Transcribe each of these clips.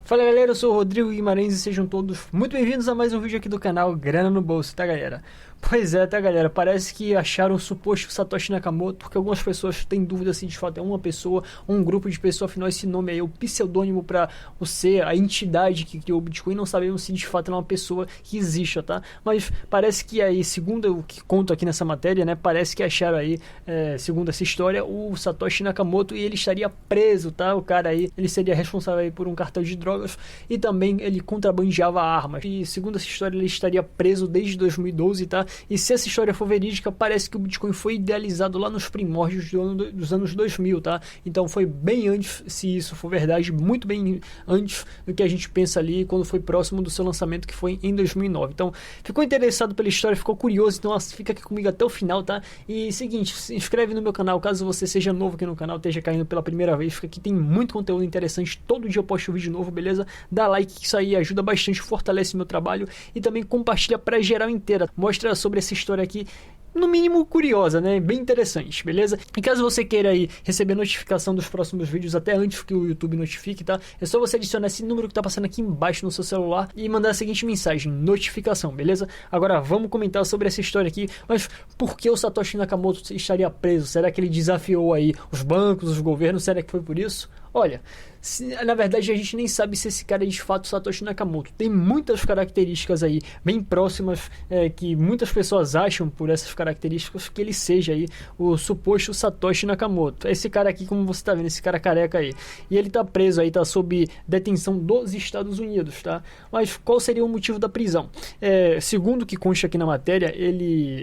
Fala galera, eu sou o Rodrigo Guimarães e sejam todos muito bem-vindos a mais um vídeo aqui do canal Grana no Bolso, tá galera? Pois é, tá galera, parece que acharam o suposto Satoshi Nakamoto, porque algumas pessoas têm dúvida se de fato é uma pessoa ou um grupo de pessoas, afinal esse nome aí é o pseudônimo para você, a entidade que criou o Bitcoin, não sabemos se de fato é uma pessoa que exista, tá? Mas parece que aí, segundo o que conto aqui nessa matéria, né, parece que acharam aí, segundo essa história, o Satoshi Nakamoto e ele estaria preso, tá? O cara aí, ele seria responsável aí por um cartel de drogas e também ele contrabandeava armas. E segundo essa história, ele estaria preso desde 2012, tá? E se essa história for verídica, parece que o Bitcoin foi idealizado lá nos primórdios dos anos 2000, tá? Então foi bem antes, se isso for verdade, muito bem antes do que a gente pensa ali quando foi próximo do seu lançamento, que foi em 2009. Então, ficou interessado pela história, ficou curioso, então fica aqui comigo até o final, tá? E seguinte, se inscreve no meu canal, caso você seja novo aqui no canal, esteja caindo pela primeira vez, fica aqui, tem muito conteúdo interessante, todo dia eu posto um vídeo novo, beleza? Dá like, que isso aí ajuda bastante, fortalece meu trabalho e também compartilha pra geral inteira, mostra sobre essa história aqui, no mínimo curiosa, né? Bem interessante, beleza? E caso você queira aí receber notificação dos próximos vídeos até antes que o YouTube notifique, tá? É só você adicionar esse número que tá passando aqui embaixo no seu celular e mandar a seguinte mensagem, notificação, beleza? Agora vamos comentar sobre essa história aqui, mas por que o Satoshi Nakamoto estaria preso? Será que ele desafiou aí os bancos, os governos? Será que foi por isso? Olha, na verdade a gente nem sabe se esse cara é de fato Satoshi Nakamoto. Tem muitas características aí bem próximas que muitas pessoas acham por essas características que ele seja aí o suposto Satoshi Nakamoto. Esse cara aqui, como você tá vendo, esse cara careca aí. E ele tá preso aí, tá sob detenção dos Estados Unidos, tá? Mas qual seria o motivo da prisão? Segundo o que consta aqui na matéria,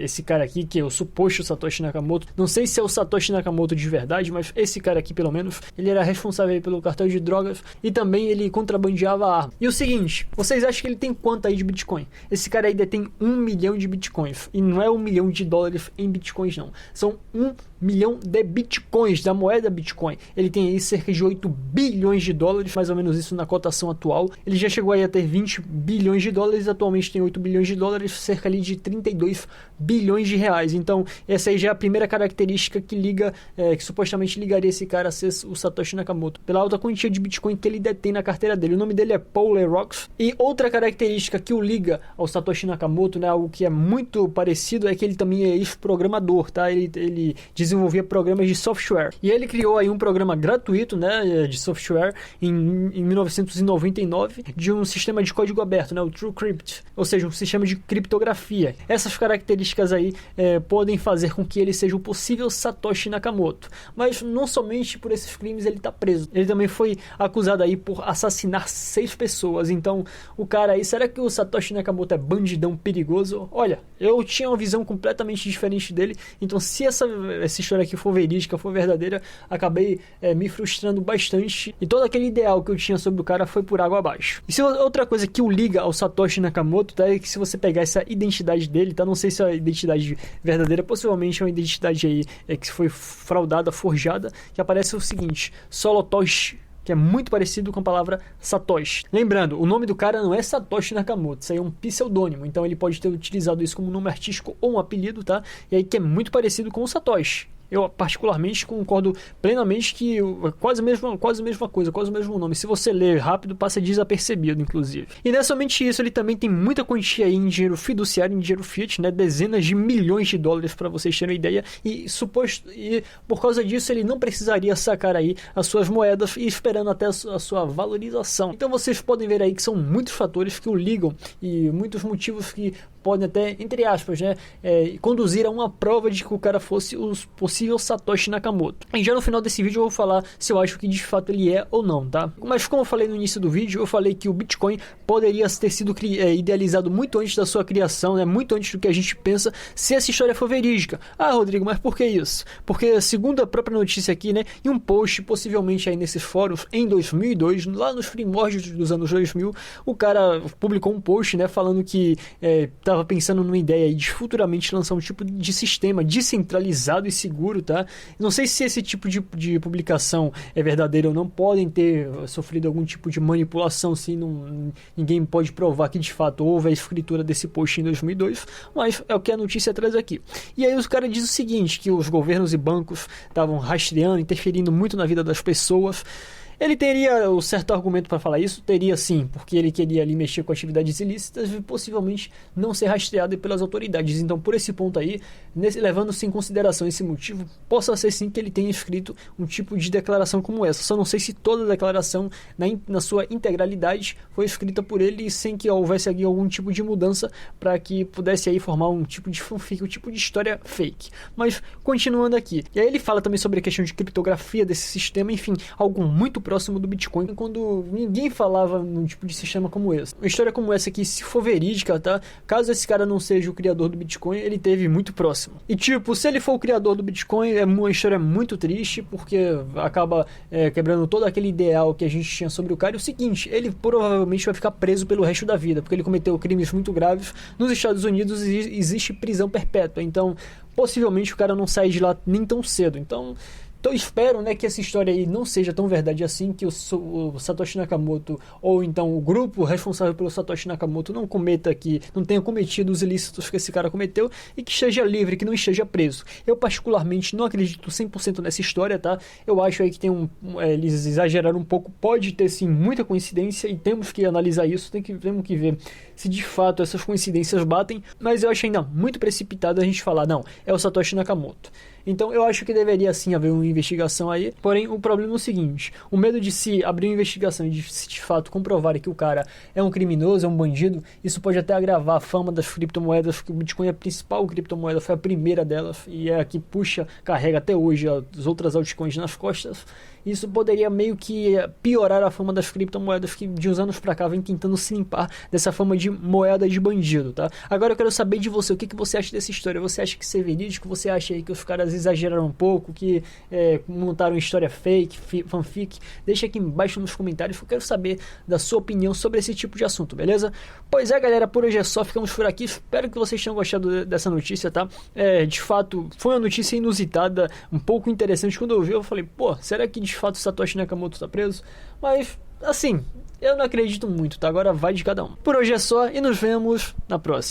esse cara aqui, que é o suposto Satoshi Nakamoto, não sei se é o Satoshi Nakamoto de verdade, mas esse cara aqui pelo menos, ele era responsável aí pelo cartel de drogas e também ele contrabandeava arma. E o seguinte, vocês acham que ele tem quanto aí de Bitcoin? Esse cara aí detém 1 milhão de Bitcoins. E não é 1 milhão de dólares em Bitcoins não. São 1 milhão de Bitcoins, da moeda Bitcoin. Ele tem aí cerca de 8 bilhões de dólares, mais ou menos isso na cotação atual. Ele já chegou aí a ter 20 bilhões de dólares, atualmente tem 8 bilhões de dólares, cerca ali de 32 bilhões de reais. Então, essa aí já é a primeira característica que liga, que supostamente ligaria esse cara a ser o Satoshi Nakamoto, pela alta quantia de Bitcoin que ele detém na carteira dele. O nome dele é Paul Leroux. E outra característica que o liga ao Satoshi Nakamoto, né, algo que é muito parecido, é que ele também é ex-programador, tá? Ele desenvolvia programas de software. E ele criou aí um programa gratuito, né, de software em 1999 de um sistema de código aberto, né, o TrueCrypt, ou seja, um sistema de criptografia. Essas características aí podem fazer com que ele seja o possível Satoshi Nakamoto. Mas não somente por esses crimes ele está preso. Ele também foi acusado aí por assassinar 6 pessoas. Então, o cara aí, será que o Satoshi Nakamoto é bandidão perigoso? Olha, eu tinha uma visão completamente diferente dele. Então, se essa história aqui for verídica, for verdadeira, acabei me frustrando bastante. E todo aquele ideal que eu tinha sobre o cara foi por água abaixo. E se outra coisa que o liga ao Satoshi Nakamoto, tá, é que se você pegar essa identidade dele, tá, não sei se é a identidade verdadeira, possivelmente é uma identidade aí que foi fraudada, forjada, que aparece o seguinte, Solotoshi, que é muito parecido com a palavra Satoshi. Lembrando, o nome do cara não é Satoshi Nakamoto, isso aí é um pseudônimo, então ele pode ter utilizado isso como nome artístico ou um apelido, tá? E aí que é muito parecido com o Satoshi. Eu particularmente concordo plenamente que quase a mesma coisa, quase o mesmo nome. Se você ler rápido, passa desapercebido, inclusive. E não é somente isso, ele também tem muita quantia aí em dinheiro fiduciário, em dinheiro fiat, né? Dezenas de milhões de dólares, para vocês terem uma ideia. E por causa disso, ele não precisaria sacar aí as suas moedas e esperando até a sua valorização. Então vocês podem ver aí que são muitos fatores que o ligam e muitos motivos que podem até, entre aspas, né, conduzir a uma prova de que o cara fosse o possível Satoshi Nakamoto. E já no final desse vídeo eu vou falar se eu acho que de fato ele é ou não, tá? Mas como eu falei no início do vídeo, eu falei que o Bitcoin poderia ter sido idealizado muito antes da sua criação, né, muito antes do que a gente pensa, se essa história for verídica. Ah, Rodrigo, mas por que isso? Porque segundo a própria notícia aqui, né, em um post, possivelmente aí nesses fóruns, em 2002, lá nos primórdios dos anos 2000, o cara publicou um post, né, falando que estava pensando numa ideia aí de futuramente lançar um tipo de sistema descentralizado e seguro, tá? Não sei se esse tipo de publicação é verdadeira ou não, podem ter sofrido algum tipo de manipulação, se ninguém pode provar que de fato houve a escritura desse post em 2002, mas é o que a notícia traz aqui. E aí os caras dizem o seguinte, que os governos e bancos estavam rastreando, interferindo muito na vida das pessoas. Ele teria o certo argumento para falar isso? Teria sim, porque ele queria ali mexer com atividades ilícitas e possivelmente não ser rastreado pelas autoridades. Então, por esse ponto aí, levando-se em consideração esse motivo, possa ser sim que ele tenha escrito um tipo de declaração como essa. Só não sei se toda a declaração, na sua integralidade, foi escrita por ele sem que houvesse aqui algum tipo de mudança para que pudesse aí formar um tipo de fanfic, um tipo de história fake. Mas, continuando aqui. E aí ele fala também sobre a questão de criptografia desse sistema, enfim, algo muito próximo do Bitcoin, quando ninguém falava num tipo de sistema como esse. Uma história como essa aqui, se for verídica, tá? Caso esse cara não seja o criador do Bitcoin, ele teve muito próximo. E tipo, se ele for o criador do Bitcoin, é uma história muito triste, porque acaba quebrando todo aquele ideal que a gente tinha sobre o cara. E o seguinte, ele provavelmente vai ficar preso pelo resto da vida, porque ele cometeu crimes muito graves. Nos Estados Unidos existe prisão perpétua, então possivelmente o cara não sai de lá nem tão cedo. Então eu espero, né, que essa história aí não seja tão verdade assim, que o Satoshi Nakamoto ou então o grupo responsável pelo Satoshi Nakamoto não tenha cometido os ilícitos que esse cara cometeu e que esteja livre, que não esteja preso. Eu particularmente não acredito 100% nessa história, tá? Eu acho aí que eles exageraram um pouco, pode ter sim muita coincidência e temos que analisar isso, temos que ver se de fato essas coincidências batem, mas eu acho ainda muito precipitado a gente falar, não, é o Satoshi Nakamoto. Então eu acho que deveria sim haver uma investigação aí, porém o problema é o seguinte, o medo de se abrir uma investigação e de se de fato comprovar que o cara é um criminoso, é um bandido, isso pode até agravar a fama das criptomoedas, porque o Bitcoin é a principal criptomoeda, foi a primeira delas e é a que carrega até hoje as outras altcoins nas costas. Isso poderia meio que piorar a fama das criptomoedas que de uns anos pra cá vem tentando se limpar dessa fama de moeda de bandido, tá? Agora eu quero saber de você, o que você acha dessa história? Você acha que isso é verídico? Você acha aí que os caras exageraram um pouco, que montaram história fake, fanfic? Deixa aqui embaixo nos comentários que eu quero saber da sua opinião sobre esse tipo de assunto, beleza? Pois é, galera, por hoje é só, ficamos por aqui. Espero que vocês tenham gostado dessa notícia, tá? De fato, foi uma notícia inusitada, um pouco interessante. Quando eu vi, eu falei, pô, será que de fato Satoshi Nakamoto tá preso? Mas, assim, eu não acredito muito, tá? Agora vai de cada um. Por hoje é só e nos vemos na próxima.